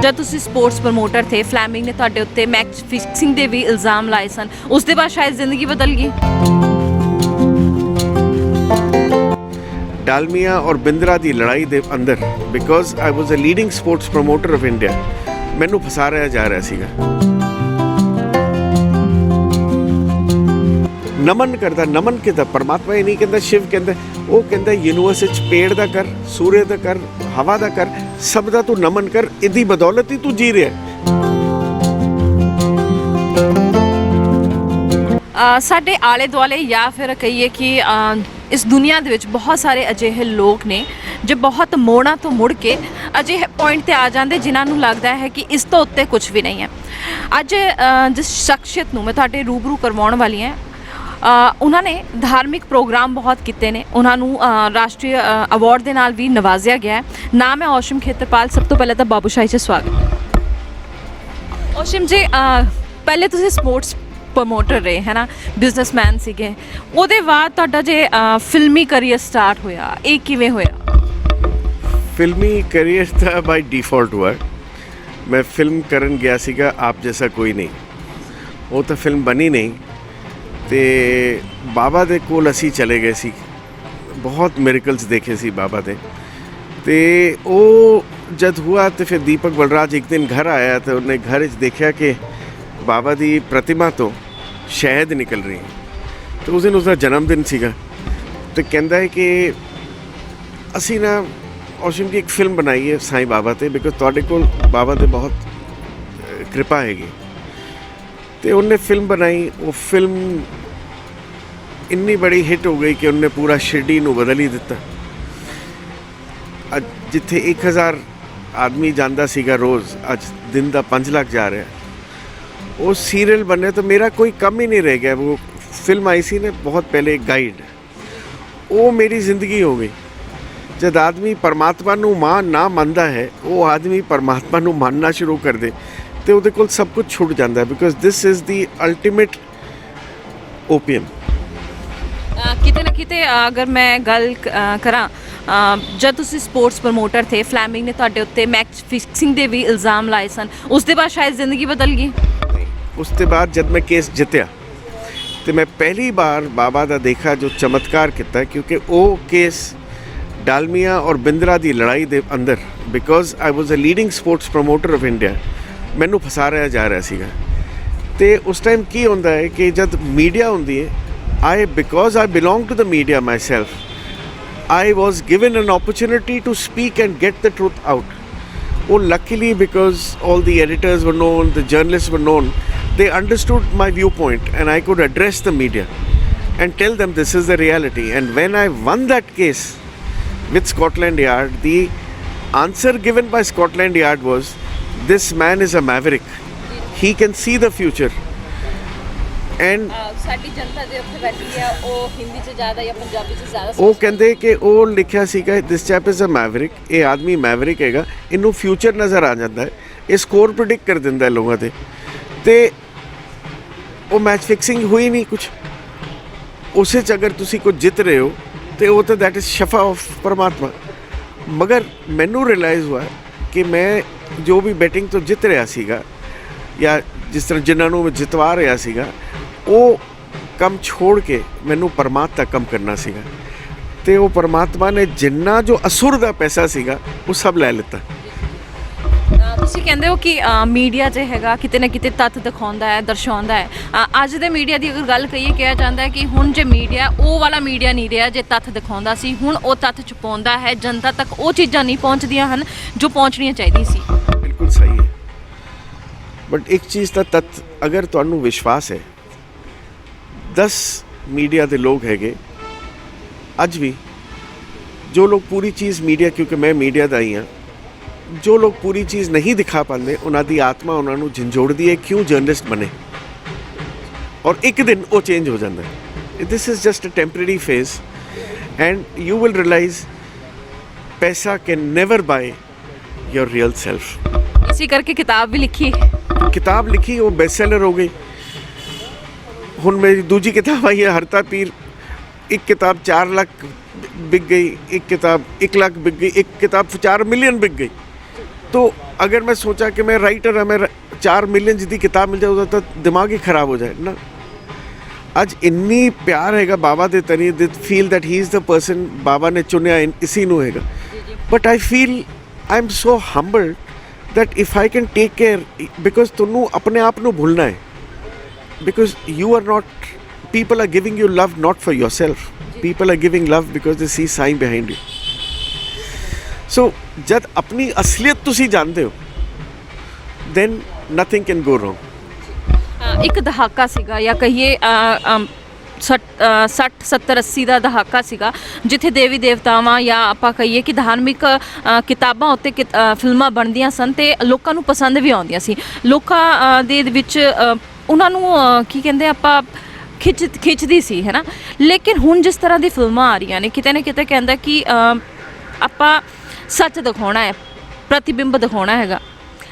जब तुसी sports promoter थे फ्लैमिंग ने तुहाडे उत्ते मैच फिक्सिंग दे भी इल्ज़ाम लाए सन, उसके बाद शायद ज़िंदगी बदल गई। डालमिया और बिंद्रा की लड़ाई के अंदर because I was a leading sports promoter of India मैनू फसाया जा रहा सीगा। नमन करता नमन कहता परमात्मा ही नहीं कहता शिव कहता वो कहता यूनिवर्स पेड़ का कर सूर्य का कर हवा का कर सब का तू नमन कर इदी बदौलत ही तू जी रहा है। साडे आले दुआले या फिर कहिए कि इस दुनिया दे विच बहुत सारे अजिहे लोग ने जो बहुत मोड़ा तो मुड़ के अजिहे पॉइंट ते आ जाते जिन्होंने लगता है कि इस तो उत्ते कुछ भी नहीं है। अज जिस शख्सियत नूं मैं तुहाडे रूबरू करवाउण वाली हैं, उन्होंने धार्मिक प्रोग्राम बहुत किए ने, उन्होंने राष्ट्रीय अवार्ड के नाल भी नवाजिया गया है। नाम है औशिम खेत्रपाल। सब तो पहले तो बाबूशाही से स्वागत। औशिम जी, पहले तुसीं स्पोर्ट्स प्रमोटर रहे है ना, बिजनेसमैन सीगे, उहदे बाद तुहाडा जे फिल्मी करियर स्टार्ट होया, ये किवें होया? फिल्मी करियर तो बाय डिफॉल्ट हुआ। मैं फिल्म करन गया सीगा आप जैसा कोई नहीं, वो तो फिल्म बनी नहीं। तो बाबा दे कोल असी चले गए सी, बहुत मिरेकल्स देखे सी बाबा दे। तो वो जब हुआ तो फिर दीपक बलराज एक दिन घर आया तो उन्हें घर देखा कि बाबा दी प्रतिमा तो शहद निकल रही है। तो उस दिन उसका जन्मदिन सीगा। तो कहता है कि असी ना औशिम की एक फिल्म बनाई है साईं बाबा ते, बिकॉज तुहाडे कोल बाबा दे बहुत कृपा हैगी। तो उन्हें फिल्म बनाई। वो फिल्म इन्नी बड़ी हिट हो गई कि उन्हें पूरा शिरडी नूं बदल ही दिता। अज जिथे 1000 आदमी जाता सीगा रोज़, अज दिन का 5 लाख जा रहा है। वो सीरियल बने तो मेरा कोई कम ही नहीं रह गया। वो फिल्म आई सी ने बहुत पहले, गाइड, वो मेरी ज़िंदगी हो गई। जब आदमी परमात्मा नूं मां ना मनता है, वो आदमी परमात्मा नूं मानना शुरू कर दे तो उहदे कोल सब कुछ छुट जाता है। Because this is the ultimate OPM. किते ना किते अगर मैं गल करा, जब तुसी स्पोर्ट्स प्रमोटर थे फ्लैमिंग ने तुहाडे उत्ते मैच फिक्सिंग दे भी इल्ज़ाम लाए सन, उसके बाद शायद ज़िंदगी बदल गई। उसके बाद जब मैं केस जितया तो मैं पहली बार बाबा का देखा जो चमत्कार किया, क्योंकि वो केस डालमिया और बिंद्रा की लड़ाई के अंदर because I was a leading sports promoter of India मैनू फसाया जा रहा सीगा। तो उस टाइम की होंदा है कि जब मीडिया होंदी है, because I belong to the media myself, I was given an opportunity to speak and get the truth out. Oh, luckily, because all the editors were known, the journalists were known, they understood my viewpoint and I could address the media and tell them this is the reality. And when I won that case with Scotland Yard, the answer given by Scotland Yard was, this man is a maverick. He can see the future. And ਸਾਡੀ ਜਨਤਾ ਦੇ ਉੱਤੇ ਬੈਠੀ ਹੈ, ਉਹ ਹਿੰਦੀ 'ਚ ਜ਼ਿਆਦਾ ਜਾਂ ਪੰਜਾਬੀ 'ਚ ਜ਼ਿਆਦਾ ਉਹ ਕਹਿੰਦੇ ਕਿ ਉਹ ਲਿਖਿਆ ਸੀਗਾ ਦਿਸ ਚੈਪ ਇਜ਼ ਅ ਮੈਵਰਿਕ, ਇਹ ਆਦਮੀ ਮੈਵਰਿਕ ਹੈਗਾ, ਇਹਨੂੰ ਫਿਊਚਰ ਨਜ਼ਰ ਆ ਜਾਂਦਾ ਹੈ, ਇਹ ਸਕੋਰ ਪ੍ਰੈਡਿਕਟ ਕਰ ਦਿੰਦਾ ਹੈ ਲੋਕਾਂ ਦੇ। ਤੇ ਉਹ ਮੈਚ ਫਿਕਸਿੰਗ ਹੋਈ ਨਹੀਂ ਕੁਝ। ਉਸੇ 'ਚ ਅਗਰ ਤੁਸੀਂ ਕੁਝ ਜਿੱਤ ਰਹੇ ਹੋ ਤੇ ਉਹ ਤਾਂ ਦੈਟ ਇਜ਼ ਸ਼ਫਾ ਆਫ ਪਰਮਾਤਮਾ। ਮਗਰ ਮੈਨੂੰ ਰਿਅਲਾਈਜ਼ ਹੋਇਆ ਕਿ ਮੈਂ ਜੋ ਵੀ ਬੈਟਿੰਗ ਤੋਂ ਜਿੱਤ ਰਿਹਾ ਸੀਗਾ ਜਾਂ ਜਿਸ ਤਰ੍ਹਾਂ ਜਿਨ੍ਹਾਂ ਨੂੰ ਮੈਂ ਜਿਤਵਾ ਰਿਹਾ ਸੀਗਾ, ਉਹ ਕੰਮ छोड़ के मैनू परमात्मा तक कम करना सीगा। ते वो परमात्मा ने जिन्ना जो असुर का पैसा सीगा वो सब लै लिता। ਤੁਸੀਂ ਕਹਿੰਦੇ ਹੋ ਕਿ ਮੀਡੀਆ 'ਚ ਹੈਗਾ ਕਿਤੇ ਨਾ ਕਿਤੇ ਤੱਥ ਦਿਖਾਉਂਦਾ ਹੈ, ਦਰਸਾਉਂਦਾ ਹੈ। ਅੱਜ ਦੇ ਮੀਡੀਆ ਦੀ ਅਗਰ ਗੱਲ ਕਰੀਏ, ਕਿਹਾ ਜਾਂਦਾ ਹੈ ਕਿ ਹੁਣ ਜੇ ਮੀਡੀਆ ਉਹ ਵਾਲਾ ਮੀਡੀਆ ਨਹੀਂ ਰਿਹਾ ਜੇ ਤੱਥ ਦਿਖਾਉਂਦਾ ਸੀ, ਹੁਣ ਉਹ ਤੱਥ ਛੁਪਾਉਂਦਾ ਹੈ, ਜਨਤਾ ਤੱਕ ਉਹ ਚੀਜ਼ਾਂ ਨਹੀਂ ਪਹੁੰਚਦੀਆਂ ਹਨ ਜੋ ਪਹੁੰਚਣੀਆਂ ਚਾਹੀਦੀ ਸੀ। ਬਿਲਕੁਲ ਸਹੀ ਹੈ। बट एक चीज़ का तत्थ अगर तुहानू विश्वास है, 10 मीडिया के लोग हैगे अज भी जो लोग पूरी चीज़ मीडिया, क्योंकि मैं मीडिया का ही हाँ, जो लोग पूरी चीज़ नहीं दिखा पाते उन्होंने आत्मा उन्होंने झंझोड़ती है क्यों जर्नलिस्ट बने, और एक दिन वो चेंज हो जाता है। This is just a temporary phase and you will realise पैसा can never buy your real self. इसी करके किताब भी लिखी, किताब लिखी, वो बेस्ट सेलर हो गई। हुण मेरी दूजी किताब आई है हरता पीर। एक किताब 4 लाख बिक गई, एक किताब 1 लाख बिक गई, एक किताब 4 मिलियन बिक गई। तो अगर मैं सोचा कि मैं राइटर हाँ, मैं 4 मिलियन की किताब मिल जाए तो दिमाग ही खराब हो जाए ना। ਅੱਜ ਇੰਨੀ ਪਿਆਰ ਹੈਗਾ ਬਾਬਾ ਦੇ ਤਨੀ they feel that he is the person ਬਾਬਾ ਨੇ ਚੁਣਿਆ ਇਸੀ ਨੂੰ ਹੈਗਾ। But I feel I am so humbled that if I can take care because ਤੁਹਾਨੂੰ ਆਪਣੇ ਆਪ ਨੂੰ ਭੁੱਲਣਾ ਹੈ because you are not people are giving you love not for yourself people are giving love because they see sign behind you. So ਜਦ ਆਪਣੀ ਅਸਲੀਅਤ ਤੁਸੀਂ ਜਾਣਦੇ ਹੋ then nothing can go wrong. ਇੱਕ ਦਹਾਕਾ ਸੀਗਾ ਜਾਂ ਕਹੀਏ 60 70 80 ਦਾ ਦਹਾਕਾ ਸੀਗਾ ਜਿੱਥੇ ਦੇਵੀ ਦੇਵਤਾਵਾਂ ਜਾਂ ਆਪਾਂ ਕਹੀਏ ਕਿ ਧਾਰਮਿਕ ਕਿਤਾਬਾਂ ਉੱਤੇ ਫਿਲਮਾਂ ਬਣਦੀਆਂ ਸਨ ਤੇ ਲੋਕਾਂ ਨੂੰ ਪਸੰਦ ਵੀ ਆਉਂਦੀਆਂ ਸੀ। ਲੋਕਾਂ ਦੇ ਵਿੱਚ ਉਹਨਾਂ ਨੂੰ ਕੀ ਕਹਿੰਦੇ ਆਪਾਂ ਖਿੱਚਦੀ ਸੀ ਹੈ ਨਾ। ਲੇਕਿਨ ਹੁਣ ਜਿਸ ਤਰ੍ਹਾਂ ਦੀ ਫਿਲਮਾਂ ਆ ਰਹੀਆਂ ਨੇ ਕਿਤੇ ਨਾ ਕਿਤੇ ਕਹਿੰਦਾ ਕਿ ਆਪਾਂ ਸੱਚ ਦਿਖਾਉਣਾ ਹੈ, ਪ੍ਰਤੀਬਿੰਬ ਦਿਖਾਉਣਾ ਹੈਗਾ।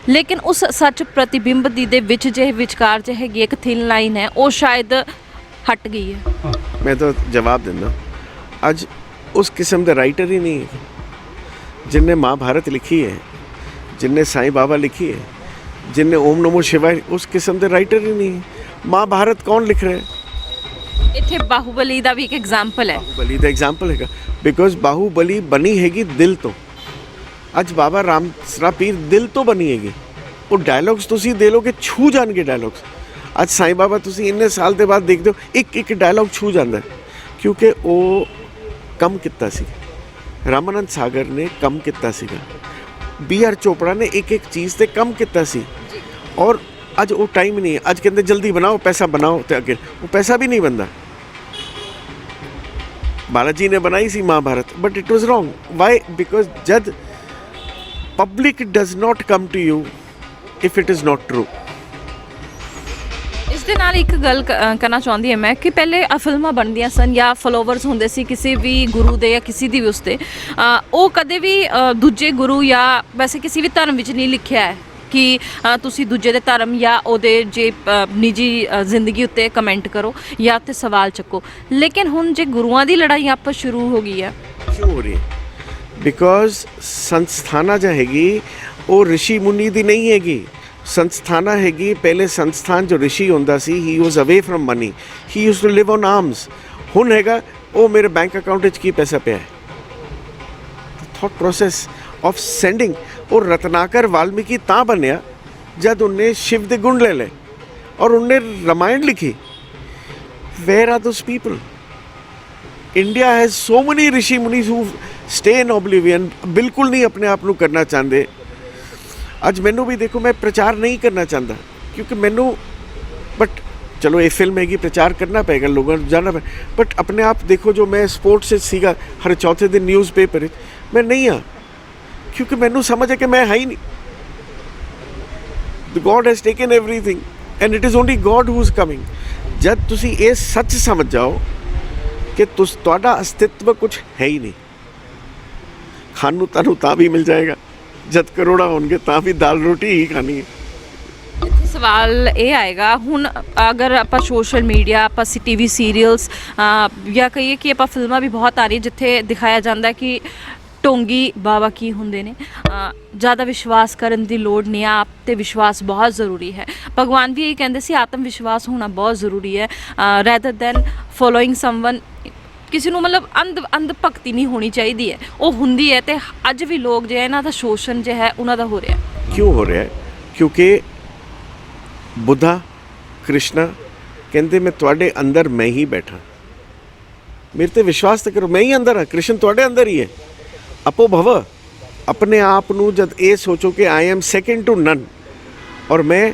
ਲੇਕਿਨ ਉਸ ਸੱਚ ਪ੍ਰਤੀਬਿੰਬ ਦੀ ਦੇ ਵਿੱਚ ਜੇ ਵਿਚਕਾਰ ਜੇ ਹੈਗੀ ਇੱਕ ਥਿਨ ਲਾਈਨ ਹੈ ਉਹ ਸ਼ਾਇਦ ਹਟ ਗਈ ਹੈ। ਮੈਂ ਤਾਂ ਜਵਾਬ ਦਿੰਦਾ ਅੱਜ ਉਸ ਕਿਸਮ ਦੇ ਰਾਈਟਰ ਹੀ ਨਹੀਂ ਹੈ ਜਿਨਨੇ ਮਹਾਭਾਰਤ ਲਿਖੀ ਹੈ, ਜਿਨਨੇ ਸਾਈਂ ਬਾਬਾ ਲਿਖੀ ਹੈ, ਜਿਨਨੇ ਓਮ ਨਮੋ शिवाय ਉਸ ਕਿਸਮ ਦੇ ਰਾਈਟਰ ਹੀ ਨਹੀਂ ਹੈ। ਮਹਾਭਾਰਤ ਕੌਣ ਲਿਖ ਰਿਹਾ ਹੈ? ਇੱਥੇ ਬਾਹੂਬਲੀ ਦਾ ਵੀ ਇੱਕ ਐਗਜ਼ਾਮਪਲ ਹੈ। ਬਾਹੂਬਲੀ ਦਾ ਐਗਜ਼ਾਮਪਲ ਹੈਗਾ ਬਿਕੋਜ਼ ਬਾਹੂਬਲੀ ਬਣੀ ਹੈਗੀ ਦਿਲ ਤੋਂ। ਅੱਜ ਬਾਬਾ ਰਾਮ ਸਰਾ ਪੀਰ ਦਿਲ ਤੋਂ ਬਣੀ ਹੈਗੀ। ਉਹ ਡਾਇਲੌਗਸ ਤੁਸੀਂ ਦੇ ਲੋਗੇ ਛੂ ਜਾਣਗੇ ਡਾਇਲੌਗਸ। ਅੱਜ ਸਾਈਂ ਬਾਬਾ ਤੁਸੀਂ ਇੰਨੇ ਸਾਲ ਦੇ ਬਾਅਦ ਦੇਖਦੇ ਹੋ ਇੱਕ ਇੱਕ ਡਾਇਲੌਗ ਛੂ ਜਾਂਦਾ ਕਿਉਂਕਿ ਉਹ ਕੰਮ ਕੀਤਾ ਸੀ। ਰਾਮਾਨੰਦ ਸਾਗਰ ਨੇ ਕੰਮ ਕੀਤਾ ਸੀਗਾ, BR ਚੋਪੜਾ ਨੇ ਇੱਕ ਇੱਕ ਚੀਜ਼ ਤੇ ਕੰਮ ਕੀਤਾ ਸੀ। ਔਰ ਅੱਜ ਉਹ ਟਾਈਮ ਨਹੀਂ ਹੈ। ਅੱਜ ਕਹਿੰਦੇ ਜਲਦੀ ਬਣਾਓ, ਪੈਸਾ ਬਣਾਓ ਤੇ ਅੱਗੇ ਉਹ ਪੈਸਾ ਵੀ ਨਹੀਂ ਬਣਦਾ। ਬਾਲਾਜੀ ਨੇ ਬਣਾਈ ਸੀ Mahabharat but it was wrong. Why? Because ਜਦ public does not come to you if it is not true। ਇਸ ਦੇ ਨਾਲ ਇੱਕ ਗੱਲ ਕਰਨਾ ਚਾਹੁੰਦੀ ਹਾਂ ਮੈਂ ਕਿ ਪਹਿਲੇ ਫਿਲਮਾਂ ਬਣਦੀਆਂ ਸਨ ਜਾਂ ਫੋਲੋਵਰਸ ਹੁੰਦੇ ਸੀ ਕਿਸੇ ਵੀ ਗੁਰੂ ਦੇ ਜਾਂ ਕਿਸੇ ਦੀ ਵੀ ਉਸ 'ਤੇ ਉਹ ਕਦੇ ਵੀ ਦੂਜੇ ਗੁਰੂ ਜਾਂ ਵੈਸੇ ਕਿਸੇ ਵੀ ਧਰਮ ਵਿੱਚ ਨਹੀਂ ਲਿਖਿਆ ਹੈ ਕਿ ਤੁਸੀਂ ਦੂਜੇ ਦੇ ਧਰਮ ਜਾਂ ਉਹਦੇ ਜੇ ਨਿੱਜੀ ਜ਼ਿੰਦਗੀ ਉੱਤੇ ਕਮੈਂਟ ਕਰੋ ਜਾਂ ਉੱਤੇ ਸਵਾਲ ਚੱਕੋ। ਲੇਕਿਨ ਹੁਣ ਜੇ ਗੁਰੂਆਂ ਦੀ ਲੜਾਈ ਆਪਸ ਸ਼ੁਰੂ ਹੋ ਗਈ ਹੈ। ਕਿਉਂ ਹੋ ਰਹੀ ਹੈ? ਬਿਕੋਜ਼ ਸੰਸਥਾਨਾ ਜੋ ਹੈਗੀ ਉਹ ਰਿਸ਼ੀ ਮੁਨੀ ਦੀ ਨਹੀਂ ਹੈਗੀ। ਸੰਸਥਾਨਾ ਹੈਗੀ ਪਹਿਲੇ ਸੰਸਥਾਨ ਜੋ ਰਿਸ਼ੀ ਹੁੰਦਾ ਸੀ he was away from money, he used to live on arms. ਹੁਣ ਹੈਗਾ ਉਹ ਮੇਰੇ ਬੈਂਕ ਅਕਾਊਂਟ ਵਿੱਚ ਕੀ ਪੈਸਾ ਪਿਆ ਹੈ। Thought process of sending. ਉਹ ਰਤਨਾਕਰ ਵਾਲਮੀਕੀ ਤਾਂ ਬਣਿਆ ਜਦ ਉਹਨੇ ਸ਼ਿਵ ਦੇ ਗੁਣ ਲੈ ਲਏ ਔਰ ਉਹਨੇ ਰਾਮਾਇਣ ਲਿਖੀ। Where are those people? India has so many rishi muni who stay in oblivion, ਬਿਲਕੁਲ ਨਹੀਂ ਆਪਣੇ ਆਪ ਨੂੰ ਕਰਨਾ ਚਾਹੁੰਦੇ। ਅੱਜ ਮੈਨੂੰ ਵੀ ਦੇਖੋ ਮੈਂ ਪ੍ਰਚਾਰ ਨਹੀਂ ਕਰਨਾ ਚਾਹੁੰਦਾ ਕਿਉਂਕਿ ਮੈਨੂੰ ਬਟ ਚਲੋ ਇਹ ਫਿਲਮ ਹੈਗੀ ਪ੍ਰਚਾਰ ਕਰਨਾ ਪਏਗਾ, ਲੋਕਾਂ ਨੂੰ ਜਾਣਨਾ ਪਏ। ਬਟ ਆਪਣੇ ਆਪ ਦੇਖੋ ਜੋ ਮੈਂ ਸਪੋਰਟਸ ਵਿੱਚ ਸੀਗਾ ਹਰ ਚੌਥੇ ਦਿਨ ਨਿਊਜ਼ਪੇਪਰ ਵਿੱਚ ਮੈਂ ਨਹੀਂ ਹਾਂ ਕਿਉਂਕਿ ਮੈਨੂੰ ਸਮਝ ਹੈ ਕਿ ਮੈਂ ਹੈ ਹੀ ਨਹੀਂ। The God has taken everything and it is only God who is coming. ਜਦ ਤੁਸੀਂ ਇਹ ਸੱਚ ਸਮਝ ਜਾਓ ਕਿ ਤੁਹਾਡਾ ਅਸਤਿਤਵ ਕੁਛ ਹੈ ਹੀ ਨਹੀਂ, ਖਾਣ ਨੂੰ ਤੁਹਾਨੂੰ ਤਾਂ ਵੀ ਮਿਲ ਜਾਏਗਾ, ਜਦ ਕਰੋੜਾ ਹੋਣਗੇ ਤਾਂ ਵੀ ਦਾਲ ਰੋਟੀ ਹੀ ਖਾਣੀ ਹੈ। ਇੱਥੇ ਸਵਾਲ ਇਹ ਆਏਗਾ ਹੁਣ ਅਗਰ ਆਪਾਂ ਸੋਸ਼ਲ ਮੀਡੀਆ ਆਪਾਂ TV ਸੀਰੀਅਲਸ ਜਾਂ ਕਹੀਏ ਕਿ ਆਪਾਂ ਫਿਲਮਾਂ ਵੀ ਬਹੁਤ ਆ ਰਹੀ ਜਿੱਥੇ ਦਿਖਾਇਆ ਜਾਂਦਾ ਕਿ ਢੋਂਗੀ ਬਾਬਾ ਕੀ ਹੁੰਦੇ ਨੇ। ਜ਼ਿਆਦਾ ਵਿਸ਼ਵਾਸ ਕਰਨ ਦੀ ਲੋੜ ਨਹੀਂ, ਆਪ 'ਤੇ ਵਿਸ਼ਵਾਸ ਬਹੁਤ ਜ਼ਰੂਰੀ ਹੈ। ਭਗਵਾਨ ਵੀ ਇਹ ਕਹਿੰਦੇ ਸੀ ਆਤਮ ਵਿਸ਼ਵਾਸ ਹੋਣਾ ਬਹੁਤ ਜ਼ਰੂਰੀ ਹੈ ਰੈਦਰ ਦੈਨ ਫੋਲੋਇੰਗ ਸਮਵਨ। ਕਿਸੇ ਨੂੰ ਮਤਲਬ ਅੰਧ ਭਗਤੀ ਨਹੀਂ ਹੋਣੀ ਚਾਹੀਦੀ ਹੈ, ਉਹ ਹੁੰਦੀ ਹੈ। ਤੇ ਅੱਜ ਵੀ ਲੋਕ ਜੇ ਇਹਨਾਂ ਦਾ ਸ਼ੋਸ਼ਣ ਜੋ ਹੈ ਉਹਨਾਂ ਦਾ ਹੋ ਰਿਹਾ। ਕਿਉਂ ਹੋ ਰਿਹਾ? ਕਿਉਂਕਿ ਬੁੱਧਾ ਕ੍ਰਿਸ਼ਨਾ ਕਹਿੰਦੇ ਮੈਂ ਤੁਹਾਡੇ ਅੰਦਰ ਮੈਂ ਹੀ ਬੈਠਾ, ਮੇਰੇ ਤੇ ਵਿਸ਼ਵਾਸ ਤਾਂ ਕਰੋ, ਮੈਂ ਹੀ ਅੰਦਰ ਹਾਂ, ਕ੍ਰਿਸ਼ਨ ਤੁਹਾਡੇ ਅੰਦਰ ਹੀ ਹੈ। ਆਪੋ ਭਵ ਆਪਣੇ ਆਪ ਨੂੰ ਜਦ ਇਹ ਸੋਚੋ ਕਿ ਆਈ ਐਮ ਸੈਕਿੰਡ ਟੂ ਨਨ ਔਰ ਮੈਂ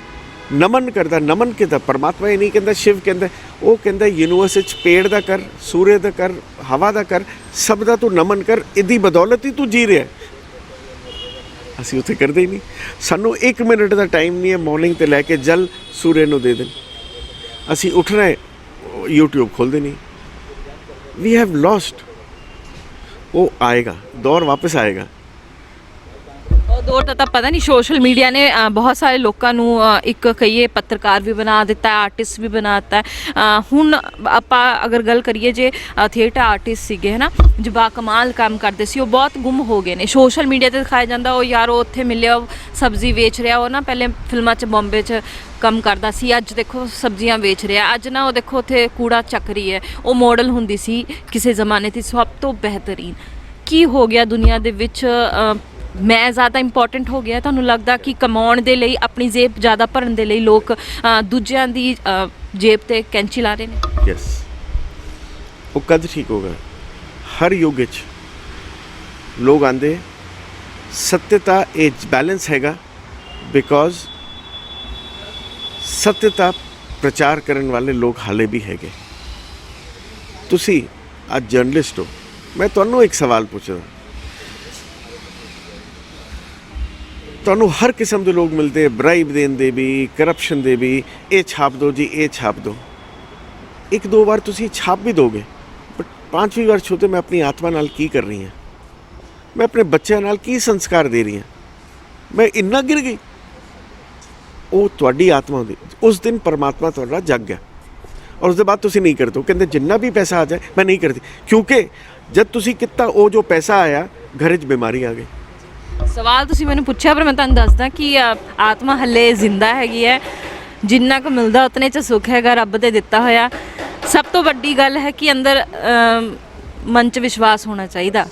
ਨਮਨ ਕਰਦਾ। ਨਮਨ ਕਿਦਾ? ਪਰਮਾਤਮਾ ਇਹ ਨਹੀਂ ਕਹਿੰਦਾ, ਸ਼ਿਵ ਕਹਿੰਦਾ। ਉਹ ਕਹਿੰਦਾ ਯੂਨੀਵਰਸ ਵਿੱਚ ਪੇੜ ਦਾ ਕਰ, ਸੂਰਜ ਦਾ ਕਰ, ਹਵਾ ਦਾ ਕਰ, ਸਭ ਦਾ ਤੂੰ ਨਮਨ ਕਰ, ਇਹਦੀ ਬਦੌਲਤ ਹੀ ਤੂੰ ਜੀ ਰਿਹਾ। ਅਸੀਂ ਉੱਥੇ ਕਰਦੇ ਹੀ ਨਹੀਂ। ਸਾਨੂੰ 1 ਮਿੰਟ ਦਾ ਟਾਈਮ ਨਹੀਂ ਹੈ ਮਾਰਨਿੰਗ ਤੋਂ ਲੈ ਕੇ ਜਲ ਸੂਰਜ ਨੂੰ ਦੇ ਦੇਣ। ਅਸੀਂ ਉੱਠਣਾ ਹੈ YouTube ਖੋਲ੍ਹਦੇ ਨਹੀਂ। We have lost. ਉਹ ਆਏਗਾ, ਦੌਰ ਵਾਪਸ ਆਏਗਾ। ਬਹੁਤ ਦੌਰ ਦਾ ਤਾਂ ਪਤਾ ਨਹੀਂ, ਸੋਸ਼ਲ ਮੀਡੀਆ ਨੇ ਬਹੁਤ ਸਾਰੇ ਲੋਕਾਂ ਨੂੰ ਇੱਕ ਕਹੀਏ ਪੱਤਰਕਾਰ ਵੀ ਬਣਾ ਦਿੱਤਾ ਹੈ, ਆਰਟਿਸਟ ਵੀ ਬਣਾ ਦਿੱਤਾ ਹੈ। ਹੁਣ ਆਪਾਂ ਅਗਰ ਗੱਲ ਕਰੀਏ ਜੇ ਥੀਏਟਰ ਆਰਟਿਸਟ ਸੀਗੇ ਹੈ ਨਾ, ਜੋ ਬਾ ਕਮਾਲ ਕੰਮ ਕਰਦੇ ਸੀ, ਉਹ ਬਹੁਤ ਗੁੰਮ ਹੋ ਗਏ ਨੇ। ਸੋਸ਼ਲ ਮੀਡੀਆ ਤੇ ਦਿਖਾਇਆ ਜਾਂਦਾ ਉਹ ਯਾਰ ਉਹ ਉੱਥੇ ਮਿਲਿਆ, ਉਹ ਸਬਜ਼ੀ ਵੇਚ ਰਿਹਾ, ਉਹ ਨਾ ਪਹਿਲੇ ਫਿਲਮਾਂ 'ਚ ਬੰਬੇ 'ਚ ਕੰਮ ਕਰਦਾ ਸੀ, ਅੱਜ ਦੇਖੋ ਸਬਜ਼ੀਆਂ ਵੇਚ ਰਿਹਾ। ਅੱਜ ਨਾ ਉਹ ਦੇਖੋ ਉੱਥੇ ਕੂੜਾ ਚੱਕ ਰਹੀ ਹੈ, ਉਹ ਮਾਡਲ ਹੁੰਦੀ ਸੀ ਕਿਸੇ ਜ਼ਮਾਨੇ ਦੀ ਸਭ ਤੋਂ ਬਿਹਤਰੀਨ। ਕੀ ਹੋ ਗਿਆ ਦੁਨੀਆ ਦੇ ਵਿੱਚ? ਮੈਂ ਜ਼ਿਆਦਾ ਇੰਪੋਰਟੈਂਟ ਹੋ ਗਿਆ ਤੁਹਾਨੂੰ ਲੱਗਦਾ ਕਿ ਕਮਾਉਣ ਦੇ ਲਈ, ਆਪਣੀ ਜੇਬ ਜ਼ਿਆਦਾ ਭਰਨ ਦੇ ਲਈ ਲੋਕ ਦੂਜਿਆਂ ਦੀ ਜੇਬ ਤੇ ਕੈਂਚੀ ਲਾ ਰਹੇ ਨੇ? ਯੈਸ, ਉਹ ਕਦ ਠੀਕ ਹੋਗਾ? ਹਰ ਯੁੱਗ ਵਿੱਚ ਲੋਕ ਆਂਦੇ, ਸੱਤਿਅਤਾ ਇਹ ਬੈਲੈਂਸ ਹੈਗਾ, ਬਿਕੋਜ਼ ਸੱਤਿਅਤਾ ਪ੍ਰਚਾਰ ਕਰਨ ਵਾਲੇ ਲੋਕ ਹਾਲੇ ਵੀ ਹੈਗੇ। ਤੁਸੀਂ ਅੱਜ ਜਰਨਲਿਸਟ ਹੋ, ਮੈਂ ਤੁਹਾਨੂੰ ਇੱਕ ਸਵਾਲ ਪੁੱਛਦਾ, ਤੁਹਾਨੂੰ ਹਰ ਕਿਸਮ ਦੇ ਲੋਕ ਮਿਲਦੇ, ਬਰਾਈਬ ਦੇਣ ਦੇ ਵੀ, ਕਰਪਸ਼ਨ ਦੇ ਵੀ, ਇਹ ਛਾਪ ਦਿਓ ਜੀ, ਇਹ ਛਾਪ ਦਿਓ। ਇੱਕ ਦੋ ਵਾਰ ਤੁਸੀਂ ਛਾਪ ਵੀ ਦੋਗੇ, ਬਟ ਪਾਂਚਵੀਂ ਵਾਰ ਸੋਚੋ ਮੈਂ ਆਪਣੀ ਆਤਮਾ ਨਾਲ ਕੀ ਕਰ ਰਹੀ ਹਾਂ, ਮੈਂ ਆਪਣੇ ਬੱਚਿਆਂ ਨਾਲ ਕੀ ਸੰਸਕਾਰ ਦੇ ਰਹੀ ਹਾਂ, ਮੈਂ ਇੰਨਾ ਗਿਰ ਗਈ। ਉਹ ਤੁਹਾਡੀ ਆਤਮਾ ਹੁੰਦੀ, ਉਸ ਦਿਨ ਪਰਮਾਤਮਾ ਤੁਹਾਡਾ ਜਗ ਗਿਆ, ਔਰ ਉਸ ਦੇ ਬਾਅਦ ਤੁਸੀਂ ਨਹੀਂ ਕਰਦੇ। ਕਹਿੰਦੇ ਜਿੰਨਾ ਵੀ ਪੈਸਾ ਆ ਜਾਏ ਮੈਂ ਨਹੀਂ ਕਰਦੀ, ਕਿਉਂਕਿ ਜਦ ਤੁਸੀਂ ਕੀਤਾ ਉਹ ਜੋ ਪੈਸਾ ਆਇਆ, ਘਰ 'ਚ ਬਿਮਾਰੀ ਆ ਗਈ। ਸਵਾਲ ਤੁਸੀਂ ਮੈਨੂੰ ਪੁੱਛਿਆ, ਪਰ ਮੈਂ ਤੁਹਾਨੂੰ ਦੱਸਦਾ ਕਿ ਆਤਮਾ ਹੱਲੇ ਜ਼ਿੰਦਾ ਹੈਗੀ ਹੈ। ਜਿੰਨਾ ਕੁ ਮਿਲਦਾ ਉਤਨੇ 'ਚ ਸੁੱਖ ਹੈਗਾ, ਰੱਬ ਦੇ ਦਿੱਤਾ ਹੋਇਆ। ਸਭ ਤੋਂ ਵੱਡੀ ਗੱਲ ਹੈ ਕਿ ਅੰਦਰ ਮਨ 'ਚ ਵਿਸ਼ਵਾਸ ਹੋਣਾ ਚਾਹੀਦਾ,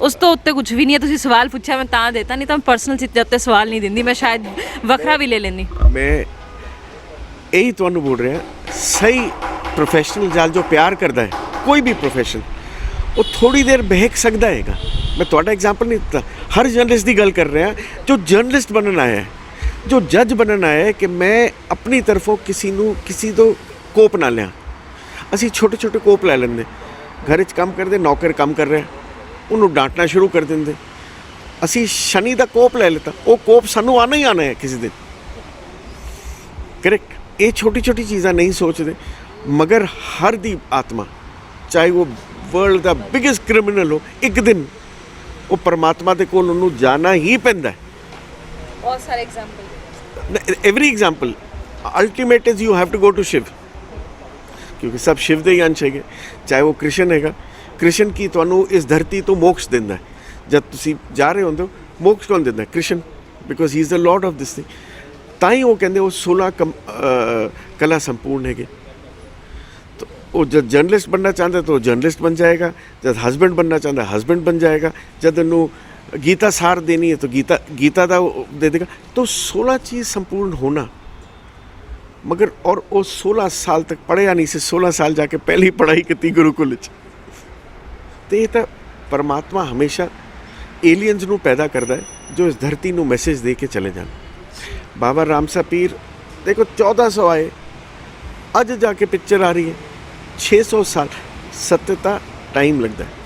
ਉਸ ਤੋਂ ਉੱਤੇ ਕੁਝ ਵੀ ਨਹੀਂ ਹੈ। ਤੁਸੀਂ ਸਵਾਲ ਪੁੱਛਿਆ ਮੈਂ ਤਾਂ ਦੇਤਾ, ਨਹੀਂ ਤਾਂ ਪਰਸਨਲ ਚੀਜ਼ਾਂ ਉੱਤੇ ਸਵਾਲ ਨਹੀਂ ਦਿੰਦੀ, ਮੈਂ ਸ਼ਾਇਦ ਵੱਖਰਾ ਵੀ ਲੈ ਲੈਂਦੀ। ਮੈਂ ਇਹੀ ਤੁਹਾਨੂੰ ਬੋਲ ਰਿਹਾ, ਸਹੀ ਪ੍ਰੋਫੈਸ਼ਨਲ ਨਾਲ ਜੋ ਪਿਆਰ ਕਰਦਾ ਹੈ, ਕੋਈ ਵੀ ਪ੍ਰੋਫੈਸ਼ਨ, ਉਹ ਥੋੜੀ ਦੇਰ ਬਹਿਕ ਸਕਦਾ ਹੈਗਾ। ਮੈਂ ਤੁਹਾਡਾ ਐਗਜ਼ਾਮਪਲ ਨਹੀਂ ਦਿੱਤਾ, ਹਰ ਜਰਨਲਿਸਟ ਦੀ ਗੱਲ ਕਰ ਰਿਹਾ ਜੋ ਜਰਨਲਿਸਟ ਬਣਨ ਆਇਆ ਹੈ, ਜੋ ਜੱਜ ਬਣਨ ਆਇਆ ਹੈ, ਕਿ ਮੈਂ ਆਪਣੀ ਤਰਫੋਂ ਕਿਸੇ ਤੋਂ ਕੋਪ ਨਾ ਲਿਆ। ਅਸੀਂ ਛੋਟੇ ਛੋਟੇ ਕੋਪ ਲੈ ਲੈਂਦੇ, ਘਰ 'ਚ ਕੰਮ ਕਰਦੇ, ਨੌਕਰ ਕੰਮ ਕਰ ਰਿਹਾ, ਉਹਨੂੰ ਡਾਂਟਣਾ ਸ਼ੁਰੂ ਕਰ ਦਿੰਦੇ। ਅਸੀਂ ਸ਼ਨੀ ਦਾ ਕੋਪ ਲੈ ਲਿੱਤਾ, ਉਹ ਕੋਪ ਸਾਨੂੰ ਆਉਣਾ ਹੀ ਆਉਣਾ ਹੈ ਕਿਸੇ ਦਿਨ, ਕਰੈਕਟ। ਇਹ ਛੋਟੀ ਛੋਟੀ ਚੀਜ਼ਾਂ ਨਹੀਂ ਸੋਚਦੇ, ਮਗਰ ਹਰ ਦੀ ਆਤਮਾ, ਚਾਹੇ ਉਹ ਵਰਲਡ ਦਾ ਬਿਗੇਸਟ ਕ੍ਰਿਮੀਨਲ ਹੋ, ਇੱਕ ਦਿਨ ਉਹ ਪਰਮਾਤਮਾ ਦੇ ਕੋਲ ਉਹਨੂੰ ਜਾਣਾ ਹੀ ਪੈਂਦਾ ਹੈ। ਬਹੁਤ ਸਾਰੇ example, every example ultimate is you have to go to Shiv, ਕਿਉਂਕਿ ਸਭ ਸ਼ਿਵ ਦੇ ਹੀ ਅੰਸ਼ ਹੈਗੇ। ਚਾਹੇ ਉਹ ਕ੍ਰਿਸ਼ਨ ਹੈਗਾ, ਕ੍ਰਿਸ਼ਨ ਕੀ ਤੁਹਾਨੂੰ ਇਸ ਧਰਤੀ ਤੋਂ ਮੋਕਸ਼ ਦਿੰਦਾ ਹੈ। ਜਦ ਤੁਸੀਂ ਜਾ ਰਹੇ ਹੁੰਦੇ ਹੋ, ਮੋਕਸ਼ ਕੌਣ ਦਿੰਦਾ ਹੈ? Krishna, because he is the lord of this thing. ਤਾਂ ਹੀ ਉਹ ਕਹਿੰਦੇ ਉਹ 16 ਕਲਾ ਸੰਪੂਰਨ ਹੈਗੇ। तो वो जब जर्नलिस्ट बनना चाहता है तो जर्नलिस्ट बन जाएगा, जब हस्बैंड बनना चाहता है हस्बैंड बन जाएगा, जब उन्होंने गीता सार देनी है तो गीता का दे देगा। तो 16 चीज़ संपूर्ण होना, मगर और वो 16 साल तक पढ़िया नहीं से 16 साल जाके पहली पढ़ाई की गुरुकुल। तो ये तो परमात्मा हमेशा एलियंस नू पैदा करता है जो इस धरती नू मैसेज दे के चले जान। बाबा रामसा पीर देखो 1400 आए, अज जाके पिक्चर आ रही है 600 साल। सत्यता टाइम लगता है।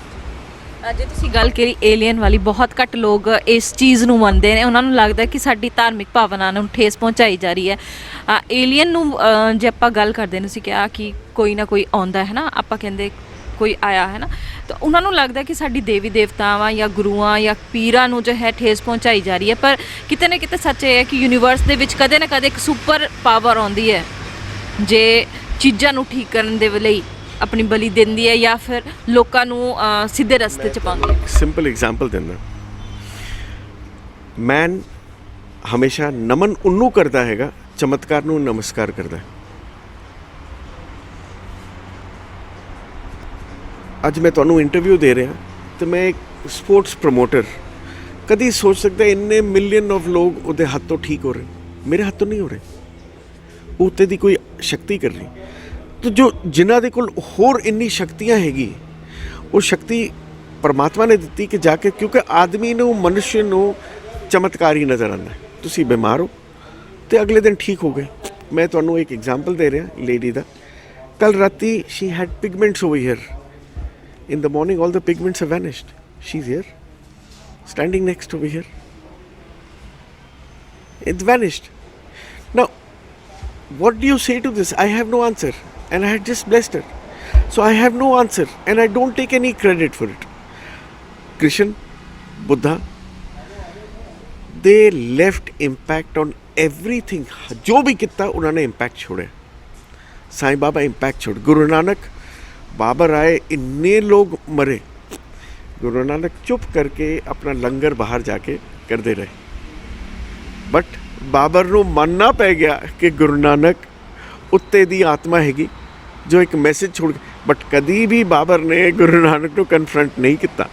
ਜੇ ਤੁਸੀਂ ਗੱਲ ਕਰੀ ਏਲੀਅਨ ਵਾਲੀ, ਬਹੁਤ ਘੱਟ ਲੋਕ ਇਸ ਚੀਜ਼ ਨੂੰ ਮੰਨਦੇ ਨੇ। ਉਹਨਾਂ ਨੂੰ ਲੱਗਦਾ ਕਿ ਸਾਡੀ ਧਾਰਮਿਕ ਭਾਵਨਾ ਨੂੰ ਠੇਸ ਪਹੁੰਚਾਈ ਜਾ ਰਹੀ ਹੈ। ਏਲੀਅਨ ਨੂੰ ਜੇ ਆਪਾਂ ਗੱਲ ਕਰਦੇ ਨੇ, ਤੁਸੀਂ ਕਿਹਾ ਕਿ ਕੋਈ ਨਾ ਕੋਈ ਆਉਂਦਾ ਹੈ ਨਾ, ਆਪਾਂ ਕਹਿੰਦੇ ਕੋਈ ਆਇਆ ਹੈ ਨਾ, ਤਾਂ ਉਹਨਾਂ ਨੂੰ ਲੱਗਦਾ ਕਿ ਸਾਡੀ ਦੇਵੀ ਦੇਵਤਾਵਾਂ ਜਾਂ ਗੁਰੂਆਂ ਜਾਂ ਪੀਰਾਂ ਨੂੰ ਜੋ ਹੈ ਠੇਸ ਪਹੁੰਚਾਈ ਜਾ ਰਹੀ ਹੈ। ਪਰ ਕਿਤੇ ਨਾ ਕਿਤੇ ਸੱਚ ਇਹ ਹੈ ਕਿ ਯੂਨੀਵਰਸ ਦੇ ਵਿੱਚ ਕਦੇ ਨਾ ਕਦੇ ਇੱਕ ਸੁਪਰ ਪਾਵਰ ਆਉਂਦੀ ਹੈ ਜੇ ਚੀਜ਼ਾਂ ਨੂੰ ਠੀਕ ਕਰਨ ਦੇ ਲਈ अपनी बलि देंदी है या फिर लोगों को सीधे रस्ते च पाਉਂਦੀ है। सिंपल एग्जाम्पल देना, मैन हमेशा नमन उन्नू करता हैगा चमत्कार नू नमस्कार करता है। अज मैं तुहानू इंटरव्यू दे रहा तो मैं एक स्पोर्ट्स प्रमोटर, कदी सोच सकता इन्ने मिलियन ऑफ लोग उहदे हाथ तो ठीक हो रहे, मेरे हाथ तो नहीं हो रहे, उत्ते दी कोई शक्ति कर रही। तो जो जिन्हां दे कोल होर इन्नी शक्तियां हैगी, वो शक्ति परमात्मा ने दी कि जाके, क्योंकि आदमी नू मनुष्य नू चमत्कार ही नज़र आंदा है। तुसी बीमार हो तो अगले दिन ठीक हो गए। मैं तुहानू एक एग्जाम्पल दे रहा लेडी दा, कल राती she had pigments over here, in the morning all the pigments have vanished, she is here standing next over here, it vanished. Now what do you say to this? I have no answer and I had just blessed her, so I have no answer and I don't take any credit for it. Krishna, Buddha, they left impact on everything. जो भी किया उन्होंने impact छोड़े। Sai Baba impact छोड़, गुरु नानक बाबर आए, इन्ने लोग मरे, गुरु नानक चुप करके अपना लंगर बाहर जाके करते रहे। बट बाबर ਨੂੰ ਮੰਨਣਾ ਪੈ ਗਿਆ ਕਿ ਗੁਰੂ ਨਾਨਕ ਉੱਤੇ ਦੀ ਆਤਮਾ ਹੈਗੀ ਜੋ ਇੱਕ ਮੈਸੇਜ ਛੋੜ। ਬਟ ਕਦੀ ਵੀ ਬਾਬਰ ਨੇ ਗੁਰੂ ਨਾਨਕ ਨੂੰ ਕਨਫਰੰਟ ਨਹੀਂ ਕੀਤਾ,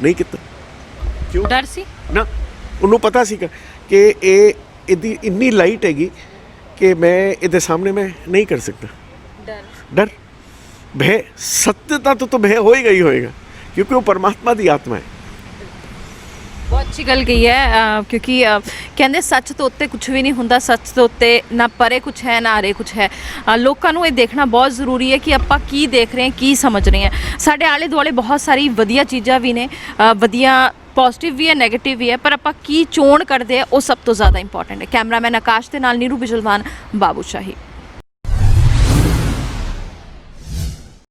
ਨਹੀਂ ਕੀਤਾ। ਕਿਉਂ? ਡਰ ਸੀ ਨਾ, ਉਹਨੂੰ ਪਤਾ ਸੀਗਾ ਕਿ ਇਹ ਇਹਦੀ ਇੰਨੀ ਲਾਈਟ ਹੈਗੀ ਕਿ ਮੈਂ ਇਹਦੇ ਸਾਹਮਣੇ ਮੈਂ ਨਹੀਂ ਕਰ ਸਕਦਾ। डर भय, सत्यता तो भय होएगा ही होएगा, क्योंकि वो परमात्मा की आत्मा है। ਬਹੁਤ ਅੱਛੀ ਗੱਲ ਕਹੀ ਹੈ ਕਿਉਂਕਿ ਕਹਿੰਦੇ ਸੱਚ ਤੋਂ ਉੱਤੇ ਕੁਝ ਵੀ ਨਹੀਂ ਹੁੰਦਾ, ਸੱਚ ਤੋਂ ਉੱਤੇ ਨਾ ਪਰੇ ਕੁਝ ਹੈ ਨਾ ਆਰੇ ਕੁਝ ਹੈ। ਲੋਕਾਂ ਨੂੰ ਇਹ ਦੇਖਣਾ ਬਹੁਤ ਜ਼ਰੂਰੀ ਹੈ ਕਿ ਆਪਾਂ ਕੀ ਦੇਖ ਰਹੇ ਹਾਂ, ਕੀ ਸਮਝ ਰਹੇ ਹਾਂ। ਸਾਡੇ ਆਲੇ ਦੁਆਲੇ ਬਹੁਤ ਸਾਰੀ ਵਧੀਆ ਚੀਜ਼ਾਂ ਵੀ ਨੇ, ਵਧੀਆ ਪੋਜ਼ਿਟਿਵ ਵੀ ਹੈ, ਨੈਗੇਟਿਵ ਵੀ ਹੈ, ਪਰ ਆਪਾਂ ਕੀ ਚੋਣ ਕਰਦੇ ਆ ਉਹ ਸਭ ਤੋਂ ਜ਼ਿਆਦਾ ਇੰਪੋਰਟੈਂਟ ਹੈ। ਕੈਮਰਾਮੈਨ ਆਕਾਸ਼ ਦੇ ਨਾਲ ਨੀਰੂ ਬਿਜਲਵਾਨ, ਬਾਬੂ ਸ਼ਾਹੀ।